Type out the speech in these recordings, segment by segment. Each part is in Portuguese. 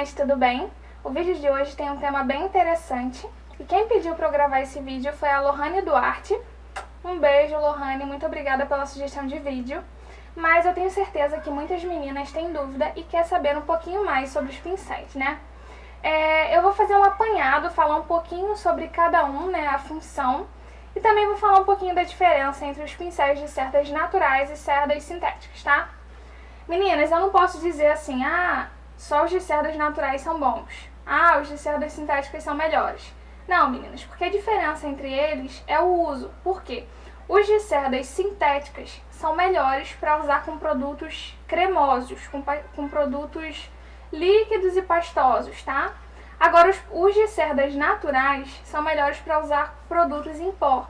meninas, tudo bem? O vídeo de hoje tem um tema bem interessante e quem pediu para eu gravar esse vídeo foi a Lohane Duarte. Um beijo, Lohane, muito obrigada pela sugestão de vídeo. Mas eu tenho certeza que muitas meninas têm dúvida e querem saber um pouquinho mais sobre os pincéis, né? Eu vou fazer um apanhado, falar um pouquinho sobre cada um, né, a função. E também vou falar um pouquinho da diferença entre os pincéis de cerdas naturais e cerdas sintéticas, tá? Meninas, eu não posso dizer assim, só os de cerdas naturais são bons. Os de cerdas sintéticas são melhores. Não, meninas, porque a diferença entre eles é o uso. Por quê? Os de cerdas sintéticas são melhores para usar com produtos cremosos, com produtos líquidos e pastosos, tá? Agora, os de cerdas naturais são melhores para usar produtos em pó.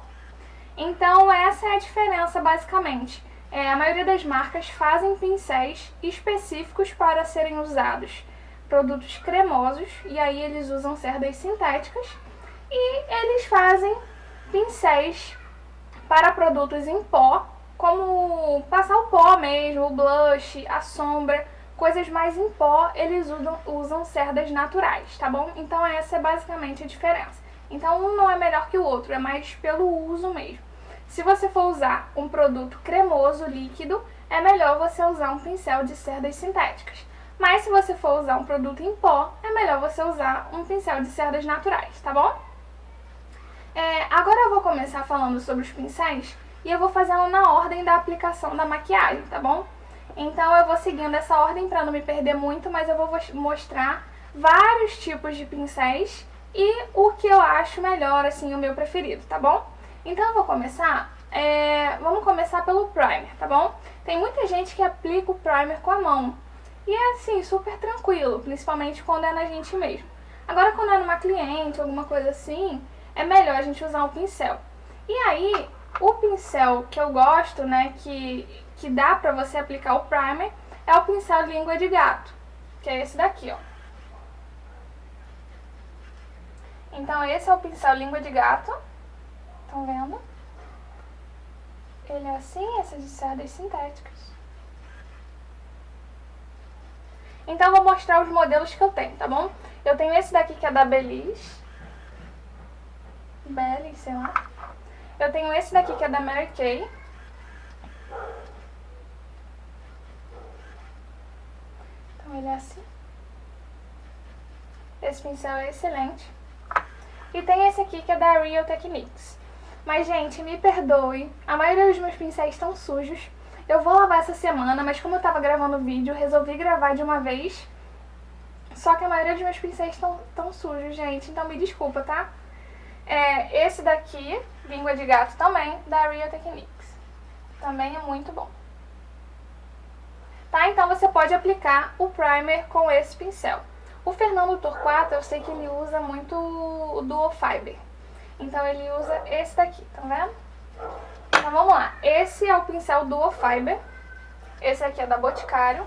Então, essa é a diferença, basicamente. A maioria das marcas fazem pincéis específicos para serem usados produtos cremosos, e aí eles usam cerdas sintéticas, e eles fazem pincéis para produtos em pó, como passar o pó mesmo, o blush, a sombra, coisas mais em pó, eles usam cerdas naturais, tá bom? Então essa é basicamente a diferença. Então um não é melhor que o outro, é mais pelo uso mesmo. Se você for usar um produto cremoso, líquido, é melhor você usar um pincel de cerdas sintéticas. Mas se você for usar um produto em pó, é melhor você usar um pincel de cerdas naturais, tá bom? Agora eu vou começar falando sobre os pincéis e eu vou fazendo na ordem da aplicação da maquiagem, tá bom? Então eu vou seguindo essa ordem para não me perder muito, mas eu vou mostrar vários tipos de pincéis e o que eu acho melhor, assim, o meu preferido, tá bom? Então eu vou começar, vamos começar pelo primer, tá bom? Tem muita gente que aplica o primer com a mão e é assim, super tranquilo, principalmente quando é na gente mesmo. Agora quando é numa cliente, alguma coisa assim, é melhor a gente usar um pincel. E aí, o pincel que eu gosto, né, que dá pra você aplicar o primer, é o pincel língua de gato, que é esse daqui, ó. Então esse é o pincel língua de gato, estão vendo? Ele é assim, essas de cerdas sintéticas. Então eu vou mostrar os modelos que eu tenho, tá bom? Eu tenho esse daqui que é da Belize, sei lá. Eu tenho esse daqui que é da Mary Kay. Então ele é assim. Esse pincel é excelente. E tem esse aqui que é da Real Techniques. Mas, gente, me perdoe, a maioria dos meus pincéis estão sujos. Eu vou lavar essa semana, mas como eu tava gravando o vídeo, resolvi gravar de uma vez. Só que a maioria dos meus pincéis estão sujos, gente, então me desculpa, tá? Esse daqui, língua de gato também, da Real Techniques. Também é muito bom. Tá? Então você pode aplicar o primer com esse pincel. O Fernando Torquato, eu sei que ele usa muito o Duo Fiber. Então ele usa esse daqui, tá vendo? Então vamos lá. Esse é o pincel Duo Fiber. Esse aqui é da Boticário.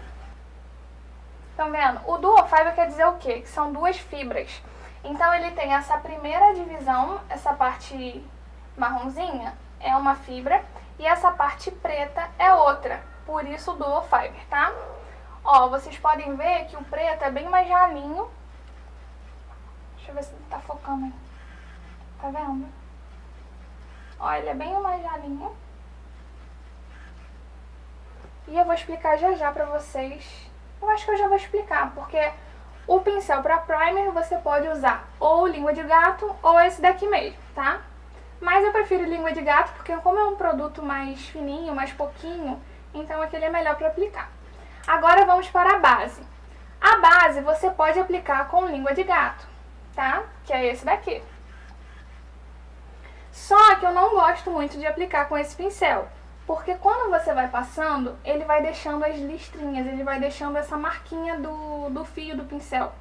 Estão vendo? O Duo Fiber quer dizer o quê? Que são duas fibras. Então ele tem essa primeira divisão, essa parte marronzinha é uma fibra e essa parte preta é outra. Por isso o Duo Fiber, tá? Ó, vocês podem ver que o preto é bem mais ralinho. Deixa eu ver se tá focando aí. Tá vendo? Ó, ele é bem mais ralinho. E eu vou explicar já já pra vocês. Eu acho que eu já vou explicar, porque o pincel para primer você pode usar ou língua de gato ou esse daqui mesmo, tá? Mas eu prefiro língua de gato porque como é um produto mais fininho, mais pouquinho, então aquele é melhor para aplicar. Agora vamos para a base. A base você pode aplicar com língua de gato, tá? Que é esse daqui. Só que eu não gosto muito de aplicar com esse pincel, porque quando você vai passando, ele vai deixando as listrinhas, ele vai deixando essa marquinha do fio do pincel,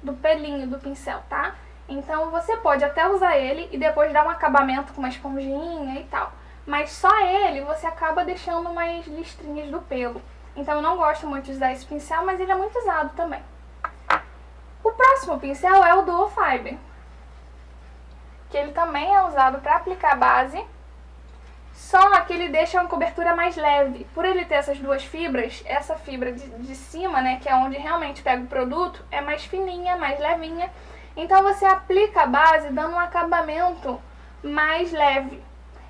do pelinho do pincel, tá? Então você pode até usar ele e depois dar um acabamento com uma esponjinha e tal. Mas só ele você acaba deixando umas listrinhas do pelo. Então eu não gosto muito de usar esse pincel, mas ele é muito usado também. O próximo pincel é o Duo Fiber, que ele também é usado para aplicar base. Só que ele deixa uma cobertura mais leve. Por ele ter essas duas fibras, essa fibra de cima, né, que é onde realmente pega o produto, é mais fininha, mais levinha. Então você aplica a base dando um acabamento mais leve.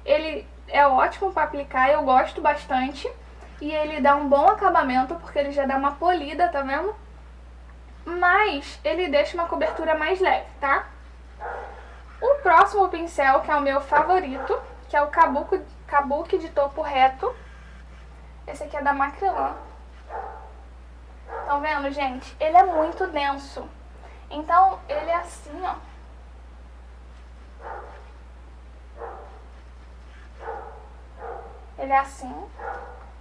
Ele é ótimo para aplicar, eu gosto bastante. E ele dá um bom acabamento, porque ele já dá uma polida, tá vendo? Mas ele deixa uma cobertura mais leve, tá? O próximo pincel, que é o meu favorito, que é o Kabuki de topo reto. Esse aqui é da Macrylan. Estão vendo, gente? Ele é muito denso. Então, ele é assim, ó. Ele é assim.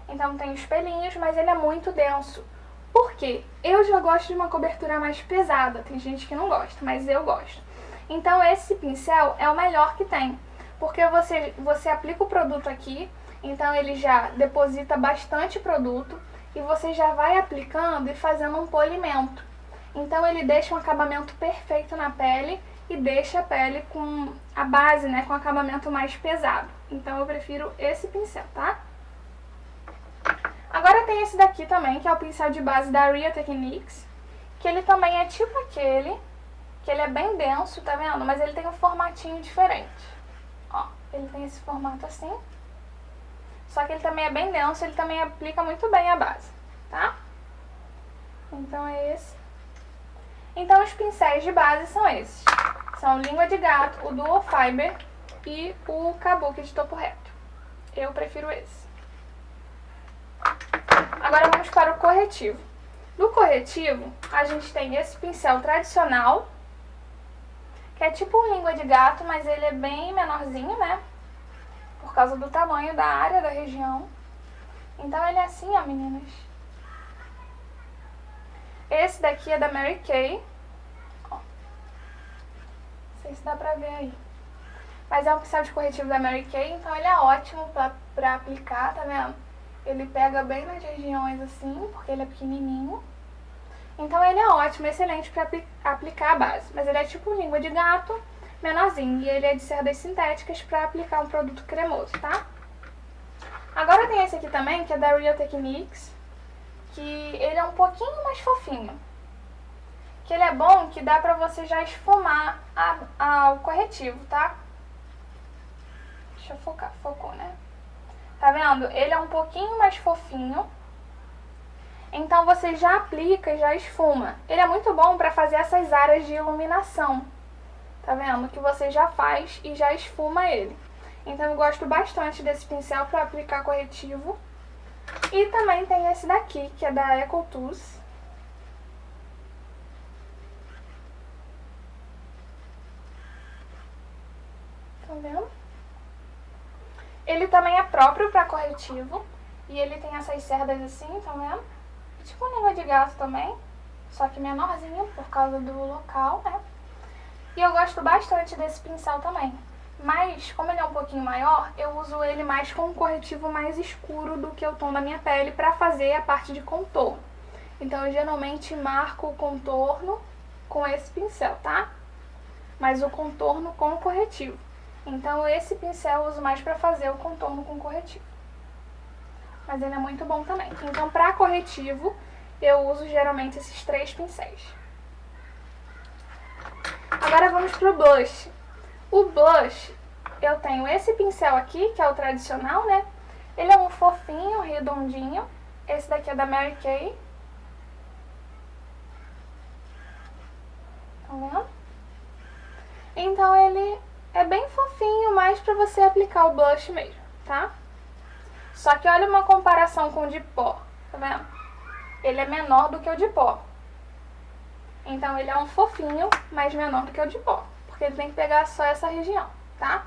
Então tem os pelinhos, mas ele é muito denso. Por quê? Eu já gosto de uma cobertura mais pesada. Tem gente que não gosta, mas eu gosto. Então esse pincel é o melhor que tem. Porque você aplica o produto aqui, então ele já deposita bastante produto e você já vai aplicando e fazendo um polimento. Então ele deixa um acabamento perfeito na pele e deixa a pele com a base, né, com acabamento mais pesado. Então eu prefiro esse pincel, tá? Agora tem esse daqui também, que é o pincel de base da Real Techniques, que ele também é tipo aquele, que ele é bem denso, tá vendo? Mas ele tem um formatinho diferente. Ó, ele tem esse formato assim. Só que ele também é bem denso, ele também aplica muito bem a base, tá? Então é esse. Então os pincéis de base são esses. São o Língua de Gato, o Dual Fiber e o Kabuki de topo reto. Eu prefiro esse. Agora vamos para o corretivo. No corretivo, a gente tem esse pincel tradicional, que é tipo um Língua de Gato, mas ele é bem menorzinho, né? Por causa do tamanho da área da região. Então ele é assim, ó, meninas. Esse daqui é da Mary Kay. Ó. Não sei se dá pra ver aí. Mas é um pincel de corretivo da Mary Kay, então ele é ótimo pra aplicar, tá vendo? Ele pega bem nas regiões assim, porque ele é pequenininho. Então ele é ótimo, excelente para aplicar a base. Mas ele é tipo Língua de Gato, menorzinho. E ele é de cerdas sintéticas para aplicar um produto cremoso, tá? Agora tem esse aqui também, que é da Real Techniques, que ele é um pouquinho mais fofinho. Que ele é bom que dá pra você já esfumar o corretivo, tá? Deixa eu focar, focou, né? Tá vendo? Ele é um pouquinho mais fofinho. Então você já aplica e já esfuma. Ele é muito bom para fazer essas áreas de iluminação. Tá vendo? Que você já faz e já esfuma ele. Então eu gosto bastante desse pincel para aplicar corretivo. E também tem esse daqui, que é da EcoTools. Tá vendo? Ele também é próprio para corretivo. E ele tem essas cerdas assim, tá vendo? Tipo um Língua de Gato também. Só que menorzinho por causa do local, né? E eu gosto bastante desse pincel também. Mas, como ele é um pouquinho maior, eu uso ele mais com um corretivo mais escuro do que o tom da minha pele para fazer a parte de contorno. Então eu geralmente marco o contorno com esse pincel, tá? Mas o contorno com o corretivo. Então esse pincel eu uso mais para fazer o contorno com corretivo. Mas ele é muito bom também. Então para corretivo eu uso geralmente esses 3 pincéis. Agora vamos pro blush. O blush, eu tenho esse pincel aqui, que é o tradicional, né? Ele é um fofinho, redondinho. Esse daqui é da Mary Kay. Tá vendo? Então ele é bem fofinho, mais pra você aplicar o blush mesmo, tá? Só que olha uma comparação com o de pó, tá vendo? Ele é menor do que o de pó. Então ele é um fofinho, mas menor do que o de pó. Porque ele tem que pegar só essa região, tá?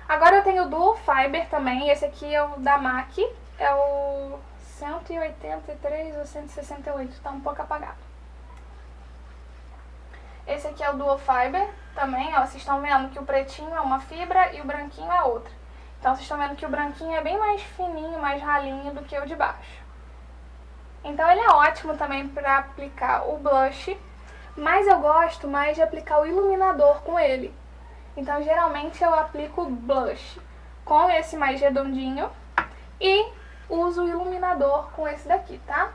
Agora eu tenho o Dual Fiber também. Esse aqui é o da MAC. É o 183 ou 168. Tá um pouco apagado. Esse aqui é o Dual Fiber também, ó. Vocês estão vendo que o pretinho é uma fibra e o branquinho é outra. Então vocês estão vendo que o branquinho é bem mais fininho, mais ralinho do que o de baixo. Então ele é ótimo também para aplicar o blush, mas eu gosto mais de aplicar o iluminador com ele. Então geralmente eu aplico blush, com esse mais redondinho e uso o iluminador com esse daqui, tá?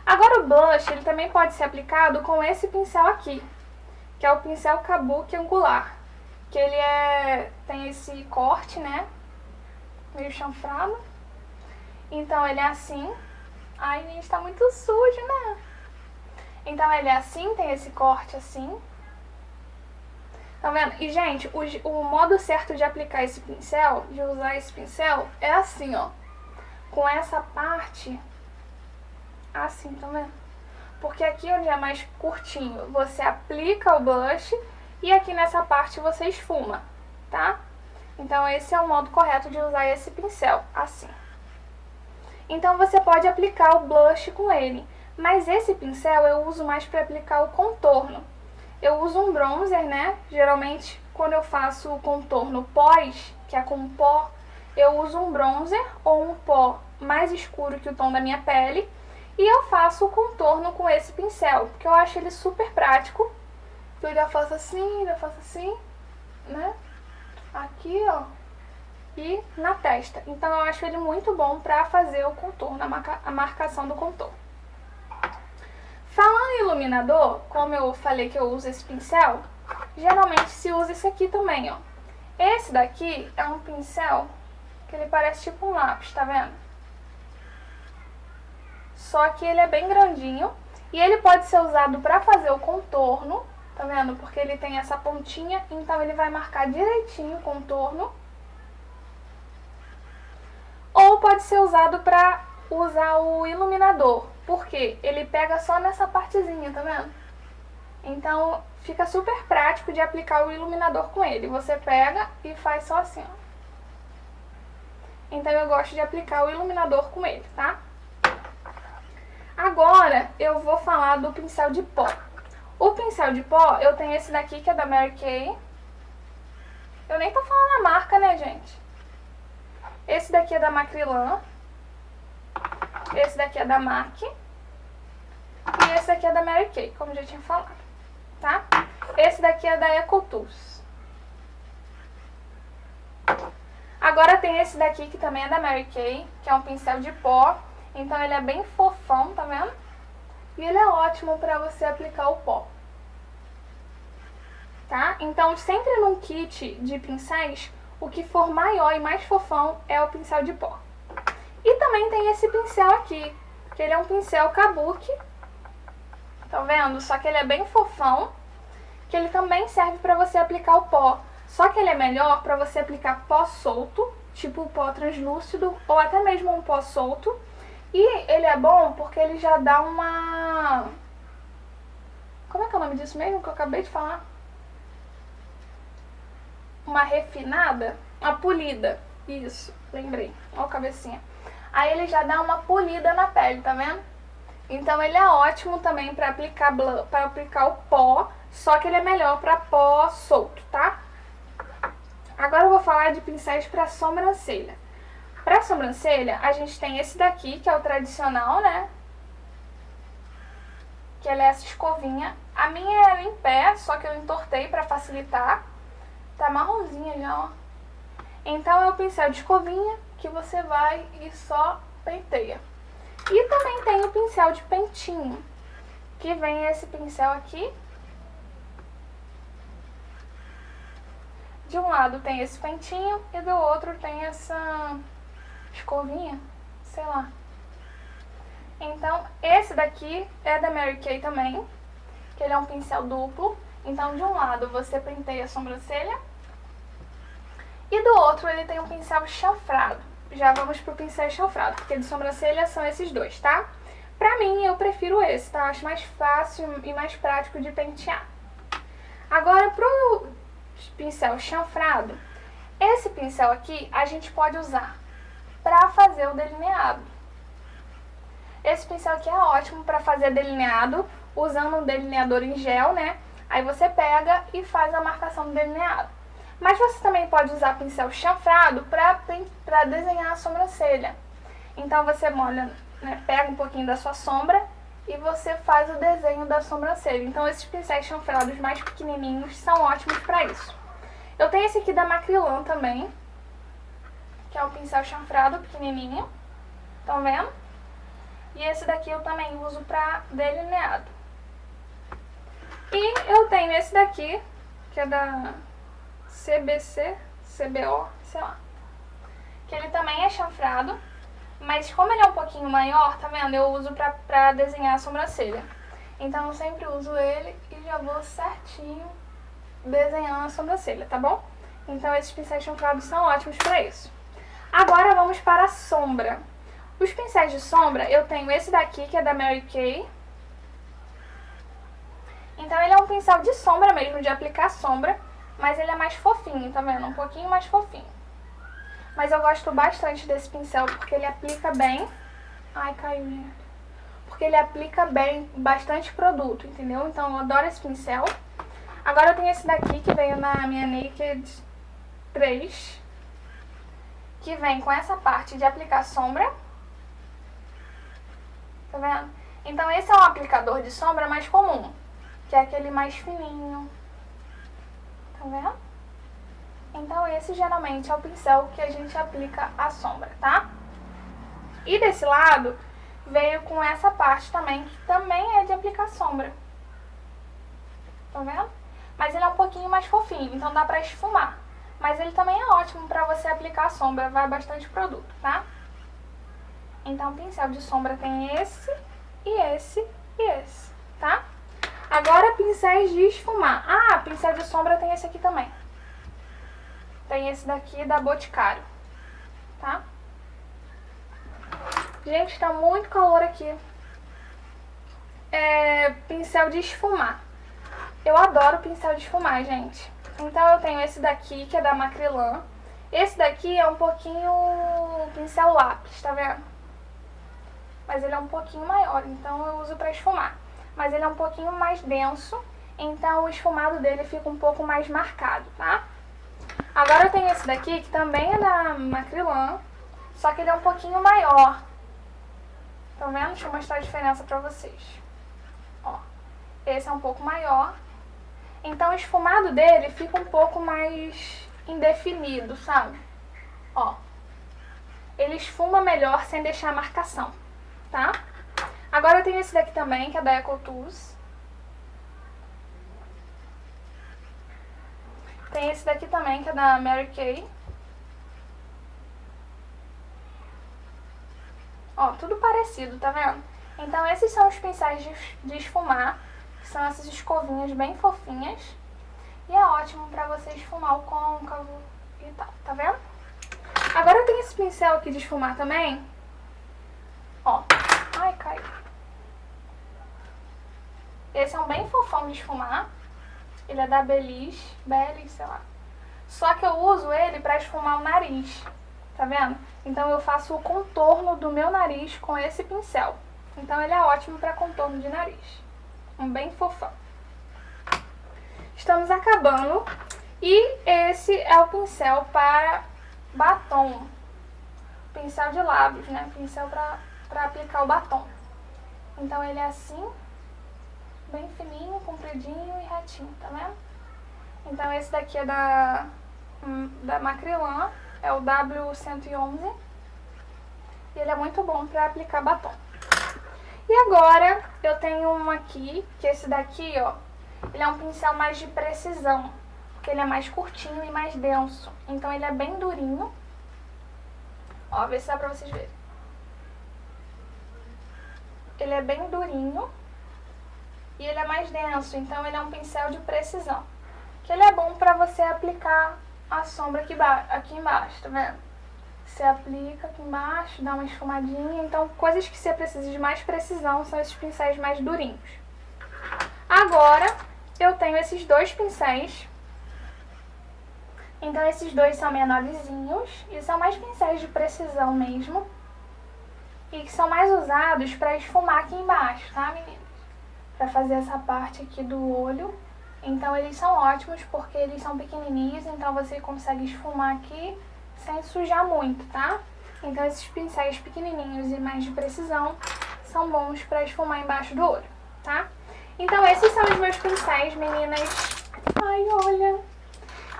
Agora o blush, ele também pode ser aplicado com esse pincel aqui, que é o pincel Kabuki angular, que ele tem esse corte, né, meio chanfrado. Então ele é assim. Ai, gente, tá muito sujo, né? Então ele é assim, tem esse corte assim. Tá vendo? E, gente, o modo certo de aplicar esse pincel, de usar esse pincel, é assim, ó. Com essa parte, assim, tá vendo? Porque aqui onde é mais curtinho, você aplica o blush e aqui nessa parte você esfuma, tá? Então esse é o modo correto de usar esse pincel, assim. Então você pode aplicar o blush com ele, mas esse pincel eu uso mais para aplicar o contorno. Eu uso um bronzer, né? Geralmente quando eu faço o contorno pós, que é com pó, eu uso um bronzer ou um pó mais escuro que o tom da minha pele. E eu faço o contorno com esse pincel, porque eu acho ele super prático. Eu já faço assim, né? Aqui, ó. E na testa. Então eu acho ele muito bom pra fazer o contorno, a marcação do contorno. Falando em iluminador, como eu falei que eu uso esse pincel, geralmente se usa esse aqui também, ó. Esse daqui é um pincel que ele parece tipo um lápis, tá vendo? Só que ele é bem grandinho e ele pode ser usado para fazer o contorno, tá vendo? Porque ele tem essa pontinha, então ele vai marcar direitinho o contorno. Ou pode ser usado para usar o iluminador, porque ele pega só nessa partezinha, tá vendo? Então fica super prático de aplicar o iluminador com ele. Você pega e faz só assim, ó. Então eu gosto de aplicar o iluminador com ele, tá? Agora eu vou falar do pincel de pó. O pincel de pó, eu tenho esse daqui que é da Mary Kay. Eu nem tô falando a marca, né, gente? Esse daqui é da Macrylan. Esse daqui é da MAC. E esse daqui é da Mary Kay, como eu já tinha falado, tá? Esse daqui é da EcoTools. Agora tem esse daqui que também é da Mary Kay, que é um pincel de pó. Então ele é bem fofão, tá vendo? E ele é ótimo pra você aplicar o pó. Tá? Então sempre num kit de pincéis, o que for maior e mais fofão é o pincel de pó. E também tem esse pincel aqui, que ele é um pincel Kabuki. Tá vendo? Só que ele é bem fofão, que ele também serve pra você aplicar o pó. Só que ele é melhor pra você aplicar pó solto, tipo pó translúcido, ou até mesmo um pó solto. E ele é bom porque ele já dá uma... Como é que é o nome disso mesmo que eu acabei de falar? Uma refinada? Uma polida. Isso, lembrei. Olha a cabecinha. Aí ele já dá uma polida na pele, tá vendo? Então ele é ótimo também pra aplicar o pó, só que ele é melhor pra pó solto, tá? Agora eu vou falar de pincéis pra sobrancelha. Pra sobrancelha, a gente tem esse daqui, que é o tradicional, né? Que ele é essa escovinha. A minha era em pé, só que eu entortei pra facilitar. Tá marronzinha já, ó. Então é o pincel de escovinha, que você vai e só penteia. E também tem o pincel de pentinho, que vem esse pincel aqui. De um lado tem esse pentinho e do outro tem essa... escovinha, sei lá. Então, esse daqui é da Mary Kay também, que ele é um pincel duplo. Então, de um lado você penteia a sobrancelha e do outro ele tem um pincel chanfrado. Já vamos pro pincel chanfrado, porque de sobrancelha são esses dois, tá? Pra mim, eu prefiro esse, tá? Acho mais fácil e mais prático de pentear. Agora, pro pincel chanfrado, esse pincel aqui a gente pode usar para fazer o delineado. Esse pincel aqui é ótimo para fazer delineado, usando um delineador em gel, né? Aí você pega e faz a marcação do delineado. Mas você também pode usar pincel chanfrado para desenhar a sobrancelha. Então você molha, né, pega um pouquinho da sua sombra e você faz o desenho da sobrancelha. Então esses pincéis chanfrados mais pequenininhos são ótimos para isso. Eu tenho esse aqui da Macrylan também, que é um pincel chanfrado pequenininho, estão vendo? E esse daqui eu também uso para delineado. E eu tenho esse daqui, que é da CBO, sei lá. Que ele também é chanfrado, mas como ele é um pouquinho maior, tá vendo? Eu uso pra desenhar a sobrancelha. Então eu sempre uso ele e já vou certinho desenhando a sobrancelha, tá bom? Então esses pincéis chanfrados são ótimos pra isso. Agora vamos para a sombra. Os pincéis de sombra, eu tenho esse daqui, que é da Mary Kay. Então ele é um pincel de sombra mesmo, de aplicar sombra, mas ele é mais fofinho, tá vendo? Um pouquinho mais fofinho. Mas eu gosto bastante desse pincel porque ele aplica bem... Ai, caiu, gente. Porque ele aplica bem bastante produto, entendeu? Então eu adoro esse pincel. Agora eu tenho esse daqui que veio na minha Naked 3, que vem com essa parte de aplicar sombra. Tá vendo? Então esse é um aplicador de sombra mais comum, que é aquele mais fininho. Tá vendo? Então esse geralmente é o pincel que a gente aplica a sombra, tá? E desse lado veio com essa parte também, que também é de aplicar sombra. Tá vendo? Mas ele é um pouquinho mais fofinho, então dá pra esfumar. Mas ele também é ótimo pra você aplicar a sombra, vai bastante produto, tá? Então o pincel de sombra tem esse, e esse, e esse, tá? Agora pincéis de esfumar. Ah, pincel de sombra tem esse aqui também. Tem esse daqui da Boticário, tá? Gente, tá muito calor aqui. Pincel de esfumar. Eu adoro pincel de esfumar, gente. Então eu tenho esse daqui, que é da Macrylan. Esse daqui é um pouquinho pincel lápis, tá vendo? Mas ele é um pouquinho maior, então eu uso pra esfumar. Mas ele é um pouquinho mais denso, então o esfumado dele fica um pouco mais marcado, tá? Agora eu tenho esse daqui, que também é da Macrylan, só que ele é um pouquinho maior. Tá vendo? Deixa eu mostrar a diferença pra vocês. Ó, esse é um pouco maior. Então o esfumado dele fica um pouco mais indefinido, sabe? Ó, ele esfuma melhor sem deixar marcação, tá? Agora eu tenho esse daqui também, que é da EcoTools. Tem esse daqui também, que é da Mary Kay. Ó, tudo parecido, tá vendo? Então esses são os pincéis de esfumar, que são essas escovinhas bem fofinhas. E é ótimo pra você esfumar o côncavo e tal, tá vendo? Agora eu tenho esse pincel aqui de esfumar também. Ó, ai, caiu. Esse é um bem fofão de esfumar. Ele é da Bellis, sei lá. Só que eu uso ele pra esfumar o nariz, tá vendo? Então eu faço o contorno do meu nariz com esse pincel. Então ele é ótimo pra contorno de nariz. Um bem fofão. Estamos acabando. E esse é o pincel para batom. Pincel de lábios, né? Pincel pra aplicar o batom. Então ele é assim, bem fininho, compridinho e retinho, tá vendo? Então esse daqui é da Macrylan, é o W111. E ele é muito bom pra aplicar batom. E agora eu tenho um aqui, que esse daqui, ó, ele é um pincel mais de precisão, porque ele é mais curtinho e mais denso. Então ele é bem durinho. Ó, vê se dá pra vocês verem. Ele é bem durinho e ele é mais denso, então ele é um pincel de precisão. Que ele é bom pra você aplicar a sombra aqui embaixo, tá vendo? Você aplica aqui embaixo, dá uma esfumadinha. Então, coisas que você precisa de mais precisão são esses pincéis mais durinhos. Agora, eu tenho esses dois pincéis. Então, esses dois são menorzinhos e são mais pincéis de precisão mesmo. E que são mais usados para esfumar aqui embaixo, tá, meninas? Para fazer essa parte aqui do olho. Então, eles são ótimos porque eles são pequenininhos, então você consegue esfumar aqui sem sujar muito, tá? Então, esses pincéis pequenininhos e mais de precisão são bons para esfumar embaixo do olho, tá? Então, esses são os meus pincéis, meninas. Ai, olha!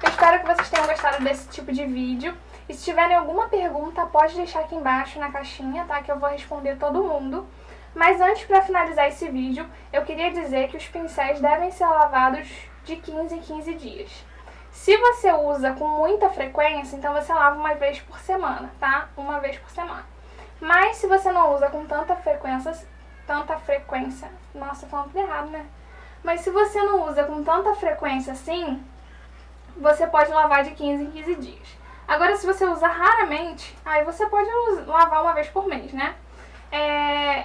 Eu espero que vocês tenham gostado desse tipo de vídeo. E se tiverem alguma pergunta, pode deixar aqui embaixo na caixinha, tá? Que eu vou responder todo mundo. Mas antes, para finalizar esse vídeo, eu queria dizer que os pincéis devem ser lavados de 15 em 15 dias. Se você usa com muita frequência, então você lava uma vez por semana, tá? Uma vez por semana. Mas se você não usa com tanta frequência, nossa, falando tudo errado, né? Mas se você não usa com tanta frequência assim, você pode lavar de 15 em 15 dias. Agora, se você usa raramente, aí você pode lavar uma vez por mês, né?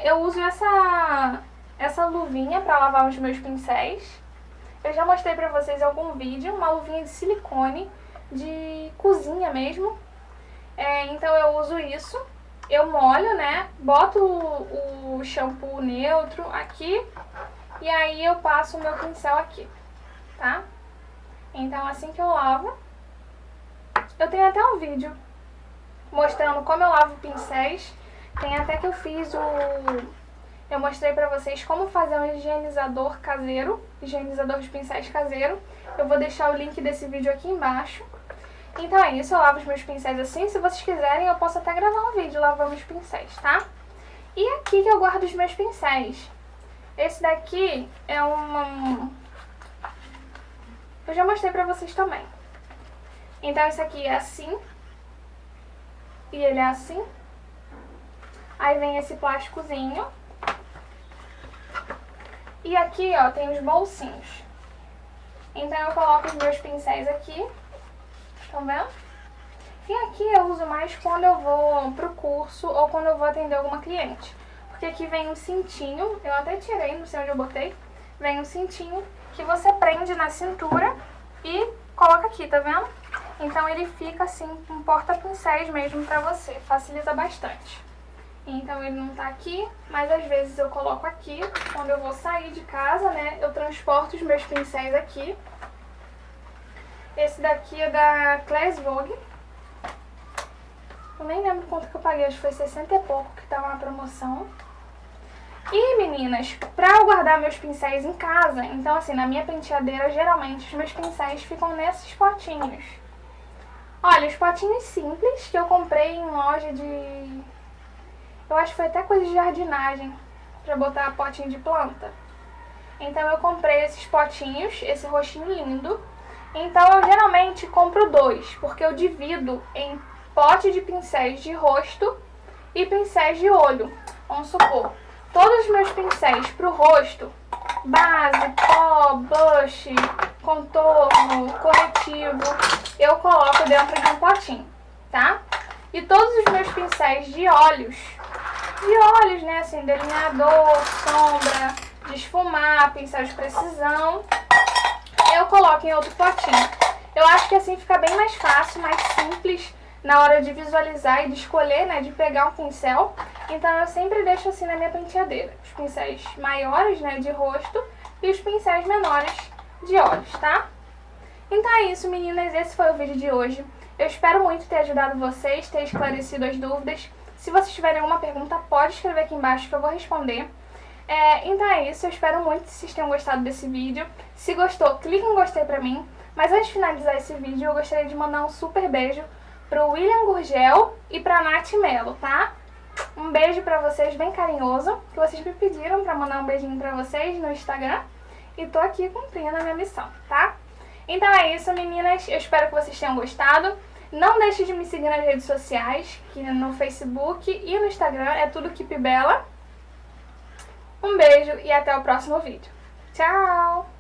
Eu uso essa luvinha pra lavar os meus pincéis. Eu já mostrei pra vocês em algum vídeo, uma luvinha de silicone, de cozinha mesmo. Então eu uso isso, eu molho, né, boto o shampoo neutro aqui e aí eu passo o meu pincel aqui, tá? Então assim que eu lavo, eu tenho até um vídeo mostrando como eu lavo pincéis, tem até que eu fiz eu mostrei pra vocês como fazer um higienizador caseiro, higienizador de pincéis caseiro. Eu vou deixar o link desse vídeo aqui embaixo. Então é isso, eu lavo os meus pincéis assim. Se vocês quiserem, eu posso até gravar um vídeo lavando os pincéis, tá? E aqui que eu guardo os meus pincéis. Esse daqui é eu já mostrei pra vocês também. Então esse aqui é assim. E ele é assim. Aí vem esse plásticozinho. E aqui, ó, tem os bolsinhos. Então eu coloco os meus pincéis aqui. Estão vendo? E aqui eu uso mais quando eu vou pro curso ou quando eu vou atender alguma cliente. Porque aqui vem um cintinho, eu até tirei, não sei onde eu botei. Vem um cintinho que você prende na cintura e coloca aqui, tá vendo? Então ele fica assim, um porta-pincéis mesmo pra você, facilita bastante. Então ele não tá aqui, mas às vezes eu coloco aqui, quando eu vou sair de casa, né, eu transporto os meus pincéis aqui. Esse daqui é da Class Vogue. Eu nem lembro quanto que eu paguei, acho que foi 60 e pouco que tava na promoção. E meninas, pra eu guardar meus pincéis em casa, então assim, na minha penteadeira, geralmente os meus pincéis ficam nesses potinhos. Olha, os potinhos simples que eu comprei em loja de... eu acho que foi até coisa de jardinagem, pra botar potinho de planta. Então eu comprei esses potinhos, esse roxinho lindo. Então eu geralmente compro dois, porque eu divido em pote de pincéis de rosto e pincéis de olho. Vamos supor, todos os meus pincéis pro rosto, base, pó, blush, contorno, corretivo, eu coloco dentro de um potinho, tá? E todos os meus pincéis de olhos, né, assim, delineador, sombra, de esfumar, pincel de precisão, eu coloco em outro potinho. Eu acho que assim fica bem mais fácil, mais simples na hora de visualizar e de escolher, né, de pegar um pincel. Então eu sempre deixo assim na minha penteadeira, os pincéis maiores, né, de rosto e os pincéis menores de olhos, tá? Então é isso, meninas, esse foi o vídeo de hoje. Eu espero muito ter ajudado vocês, ter esclarecido as dúvidas. Se vocês tiverem alguma pergunta, pode escrever aqui embaixo que eu vou responder. Então é isso, eu espero muito que vocês tenham gostado desse vídeo. Se gostou, clique em gostei pra mim. Mas antes de finalizar esse vídeo, eu gostaria de mandar um super beijo pro William Gurgel e pra Nath Mello, tá? Um beijo pra vocês bem carinhoso, que vocês me pediram pra mandar um beijinho pra vocês no Instagram. E tô aqui cumprindo a minha missão, tá? Então é isso, meninas. Eu espero que vocês tenham gostado. Não deixe de me seguir nas redes sociais, que no Facebook e no Instagram é tudo Keep Bella. Um beijo e até o próximo vídeo. Tchau!